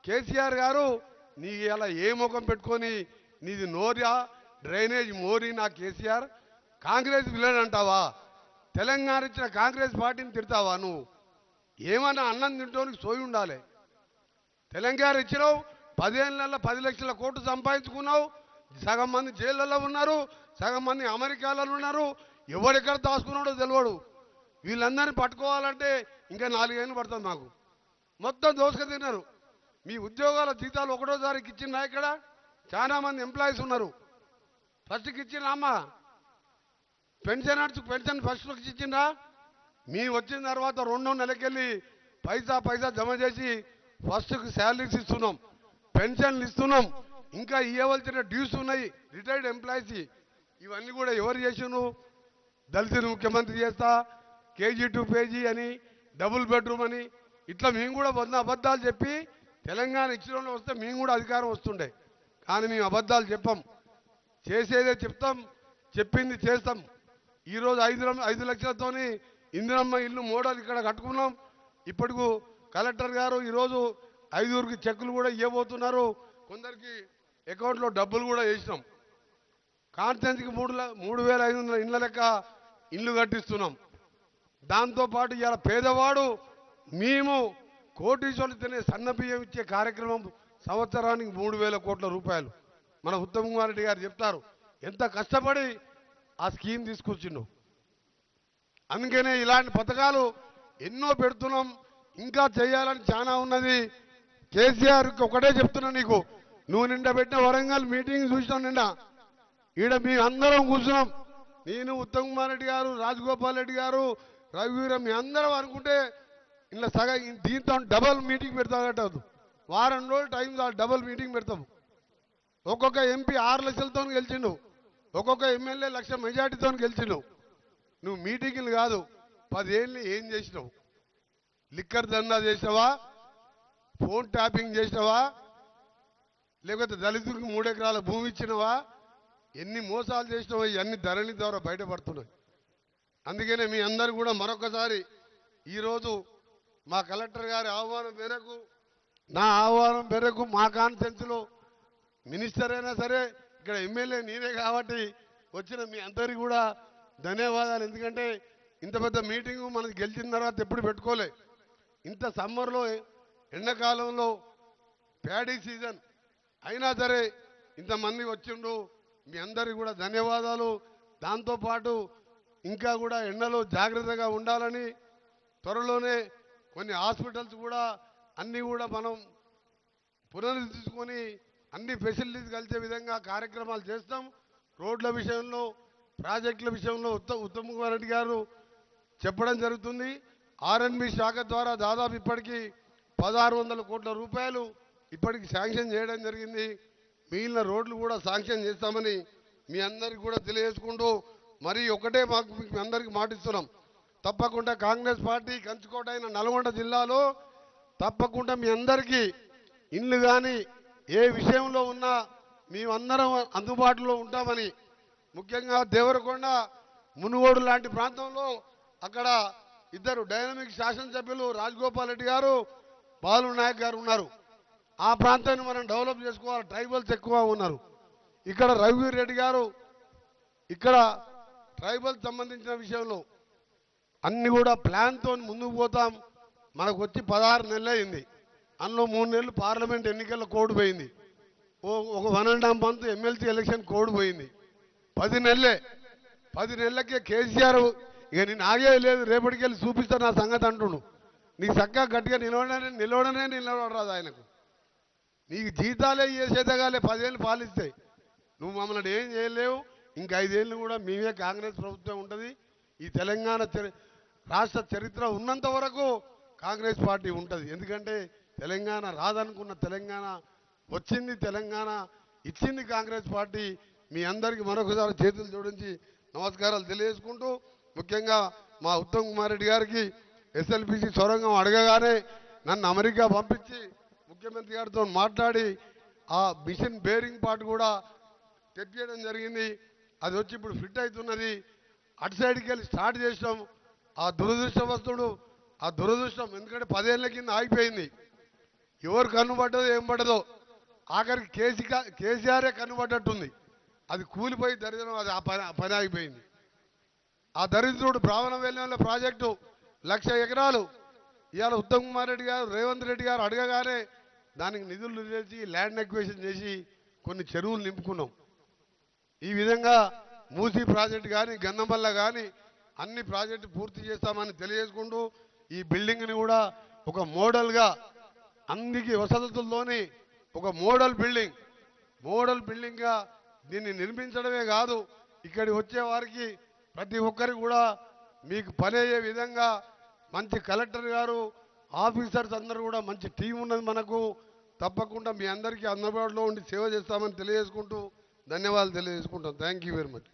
కేసీఆర్ గారు నీ ఇలా ఏ ముఖం పెట్టుకొని నీది నోరియా డ్రైనేజ్ మోరీ నా కేసీఆర్ కాంగ్రెస్ విలన్ అంటావా? తెలంగాణ ఇచ్చిన కాంగ్రెస్ పార్టీని తిడతావా నువ్వు? ఏమన్నా అన్నం తింటోనికి సోయి ఉండాలి. తెలంగాణ ఇచ్చినావు, 15 నెలల 10 లక్షల కోట్లు సంపాదించుకున్నావు. సగం మంది జైళ్ళలో ఉన్నారు, సగం మంది అమెరికాలలో ఉన్నారు. ఎవరెక్కడ దాచుకున్నాడో తెలియడు. వీళ్ళందరినీ పట్టుకోవాలంటే ఇంకా 4 ఏళ్ళు పడుతుంది మాకు. మొత్తం దోసుక తిన్నారు. మీ ఉద్యోగాల జీతాలు ఒకటో తారీఖు ఇచ్చిందా? ఇక్కడ చాలా మంది ఎంప్లాయీస్ ఉన్నారు. ఫస్ట్కి ఇచ్చిందా? పెన్షన్ ఫస్ట్కి ఇచ్చిందా? మీ వచ్చిన తర్వాత 2 నెలకెళ్ళి పైసా జమ చేసి ఫస్ట్కి శాలరీస్ ఇస్తున్నాం, పెన్షన్లు ఇస్తున్నాం. ఇంకా ఇవ్వవలసిన డ్యూస్ ఉన్నాయి రిటైర్డ్ ఎంప్లాయీస్. ఇవన్నీ కూడా ఎవరు చేసిను? దళితులు ముఖ్యమంత్రి చేస్తా, కేజీ టు పేజీ అని, డబుల్ బెడ్రూమ్ అని, ఇట్లా మేము కూడా అబద్ధాలు చెప్పి తెలంగాణ ఇచ్చిన వస్తే మేము కూడా అధికారం వస్తుండే. కానీ మేము అబద్ధాలు చెప్పాం, చేసేదే చెప్తాం, చెప్పింది చేస్తాం. ఈరోజు 5 లక్షలతోని ఇందిరమ్మ ఇల్లు మోడల్ ఇక్కడ కట్టుకున్నాం. ఇప్పటికు కలెక్టర్ గారు ఈరోజు 5గురికి చెక్కులు కూడా ఇవ్వబోతున్నారు. కొందరికి అకౌంట్లో డబ్బులు కూడా వేసినాం. కాన్స్టెన్సీకి 3,500 ఇళ్ళ లెక్క ఇల్లు కట్టిస్తున్నాం. దాంతోపాటు ఇలా పేదవాడు మేము కోటీశ్వరులు తినే సన్న బియ్యం ఇచ్చే కార్యక్రమం సంవత్సరానికి 3,000 కోట్ల రూపాయలు. మన ఉత్తమ్ కుమార్ రెడ్డి గారు చెప్తారు ఎంత కష్టపడి ఆ స్కీమ్ తీసుకొచ్చిండు. అందుకనే ఇలాంటి పథకాలు ఎన్నో పెడుతున్నాం. ఇంకా చేయాలని చాలా ఉన్నది. కేసీఆర్కి ఒకటే చెప్తున్నా, నీకు నువ్వు నిండా పెట్టిన వరంగల్ మీటింగ్ చూసినాం. నిండా ఈడ మీ అందరం కూర్చున్నాం. నేను ఉత్తమ్ కుమార్ రెడ్డి గారు, రాజగోపాల్ రెడ్డి గారు, రఘువీరం, మీ అందరం అనుకుంటే ఇలా సగం దీంతో డబల్ మీటింగ్ పెడతాగట్టదు. వారం రోజులు టైం డబల్ మీటింగ్ పెడతాము. ఒక్కొక్క ఎంపీ 6 లక్షలతో గెలిచిండు, ఒక్కొక్క ఎమ్మెల్యే 1 లక్ష మెజార్టీతో గెలిచిండు. నువ్వు మీటింగ్లు కాదు, 10 ఏళ్ళు ఏం చేసినావు? లిక్కర్ దందా చేసినావా? ఫోన్ ట్యాపింగ్ చేసినావా? లేకపోతే దళితులకు 3 ఎకరాల భూమి ఇచ్చినవా? ఎన్ని మోసాలు చేసినావో ఇవన్నీ ధరణి ద్వారా బయటపడుతున్నాయి. అందుకనే మీ అందరూ కూడా మరొకసారి ఈరోజు మా కలెక్టర్ గారి ఆహ్వానం మేరకు, నా ఆహ్వానం మేరకు మా కాన్ఫరెన్స్లో మినిస్టర్ అయినా సరే ఇక్కడ ఎమ్మెల్యే నేనే కాబట్టి వచ్చిన మీ అందరికీ కూడా ధన్యవాదాలు. ఎందుకంటే ఇంత పెద్ద మీటింగు మనకి గెలిచిన తర్వాత ఎప్పుడు పెట్టుకోలే. ఇంత సమ్మర్లో ఎండాకాలంలో ప్యాడీ సీజన్ అయినా సరే ఇంతమంది వచ్చిండు. మీ అందరికీ కూడా ధన్యవాదాలు. దాంతోపాటు ఇంకా కూడా ఎండలో జాగ్రత్తగా ఉండాలని, త్వరలోనే కొన్ని హాస్పిటల్స్ కూడా అన్నీ కూడా మనం పునరుద్ధరించుకొని అన్ని ఫెసిలిటీస్ కలిసే విధంగా కార్యక్రమాలు చేస్తాం. రోడ్ల విషయంలో, ప్రాజెక్టుల విషయంలో ఉత్తమ్ కుమార్ రెడ్డి గారు చెప్పడం జరుగుతుంది. ఆర్ఎన్బి శాఖ ద్వారా దాదాపు ఇప్పటికీ 1,600 కోట్ల రూపాయలు ఇప్పటికి శాంక్షన్ చేయడం జరిగింది. మిగిలిన రోడ్లు కూడా శాంక్షన్ చేస్తామని మీ అందరికీ కూడా తెలియజేసుకుంటూ, మరి ఒకటే మాకు మీ అందరికీ మాటిస్తున్నాం, తప్పకుండా కాంగ్రెస్ పార్టీ కంచుకోట అయిన నల్గొండ జిల్లాలో తప్పకుండా మీ అందరికీ ఇల్లు కానీ ఏ విషయంలో ఉన్నా మేమందరం అందుబాటులో ఉంటామని, ముఖ్యంగా దేవరకొండ, మునుగోడు లాంటి ప్రాంతంలో అక్కడ 2 డైనమిక్ శాసనసభ్యులు రాజగోపాల్ రెడ్డి గారు, బాలు నాయక్ గారు ఉన్నారు. ఆ ప్రాంతాన్ని మనం డెవలప్ చేసుకోవాలి. ట్రైబల్స్ ఎక్కువ ఉన్నారు. ఇక్కడ రఘువీర్ రెడ్డి గారు ఇక్కడ ట్రైబల్ సంబంధించిన విషయంలో అన్ని కూడా ప్లాన్తో ముందుకు పోతాం. మనకు వచ్చి 16 నెలలు అయింది. అందులో 3 నెలలు పార్లమెంట్ ఎన్నికల కోడ్ పోయింది, ఒక 1.5 మంత్ ఎమ్మెల్సీ ఎలక్షన్ కోడ్ పోయింది. 10 నెలలే. 10 నెలలకే కేసీఆర్ ఇక నేను ఆగే లేదు, రేపటికెళ్ళి చూపిస్తా నా సంగతి అంటుండు. నీకు చక్కగా గట్టిగా నిలవడరాదు ఆయనకు. నీకు జీతాలే చేసేదగాలే 10 ఏళ్ళు పాలిస్తాయి. నువ్వు మమ్మల్ని ఏం చేయలేవు. ఇంకా 5 ఏళ్ళు కూడా మేమే కాంగ్రెస్ ప్రభుత్వం ఉంటుంది. ఈ తెలంగాణ రాష్ట్ర చరిత్ర ఉన్నంత వరకు కాంగ్రెస్ పార్టీ ఉంటుంది. ఎందుకంటే తెలంగాణ రాదనుకున్న తెలంగాణ వచ్చింది, తెలంగాణ ఇచ్చింది కాంగ్రెస్ పార్టీ. మీ అందరికీ మరొకసారి చేతులు జోడించి నమస్కారాలు తెలియజేసుకుంటూ, ముఖ్యంగా మా ఉత్తమ్ కుమార్ రెడ్డి గారికి ఎస్ఎల్బిసి సొరంగం అడగగానే నన్ను అమెరికా పంపించి ముఖ్యమంత్రి గారితో మాట్లాడి ఆ మిషన్ బేరింగ్ పార్ట్ కూడా తెప్పించడం జరిగింది. అది వచ్చి ఇప్పుడు ఫిట్ అవుతున్నది. అటు సైడ్కి వెళ్ళి స్టార్ట్ చేసినాం. ఆ దురదృష్టం, ఎందుకంటే 10 ఏళ్ల కింద ఆగిపోయింది. ఎవరు కన్నుపడ్డదో ఏం పడ్డదో ఆఖరికి కేసీఆరే కన్నుపడ్డట్టుంది. అది కూలిపోయి దరిద్రం, అది ఆ పని ఆగిపోయింది. ఆ దరిద్రుడు బ్రాహ్మణవేల్లంలో ప్రాజెక్టు 1,00,000 ఎకరాలు ఇవాళ ఉత్తమ్ కుమార్ రెడ్డి గారు, రేవంత్ రెడ్డి గారు అడగగానే దానికి నిధులు చేసి ల్యాండ్ ఎక్విజిషన్ చేసి కొన్ని చెరువులు నింపుకున్నాం. ఈ విధంగా మూసీ ప్రాజెక్టు కానీ గంధంపల్ల కానీ అన్ని ప్రాజెక్టు పూర్తి చేస్తామని తెలియజేసుకుంటూ ఈ బిల్డింగ్ని కూడా ఒక మోడల్గా అందరికీ వసతులతోని ఒక మోడల్ బిల్డింగ్గా దీన్ని నిర్మించడమే కాదు, ఇక్కడికి వచ్చే వారికి ప్రతి ఒక్కరికి కూడా మీకు పని అయ్యే విధంగా మంచి కలెక్టర్ గారు, ఆఫీసర్స్ అందరూ కూడా మంచి టీం ఉన్నది మనకు. తప్పకుండా మీ అందరికీ అందుబాటులో ఉండి సేవ చేస్తామని తెలియజేసుకుంటూ ధన్యవాదాలు తెలియజేసుకుంటాం. Thank you very much.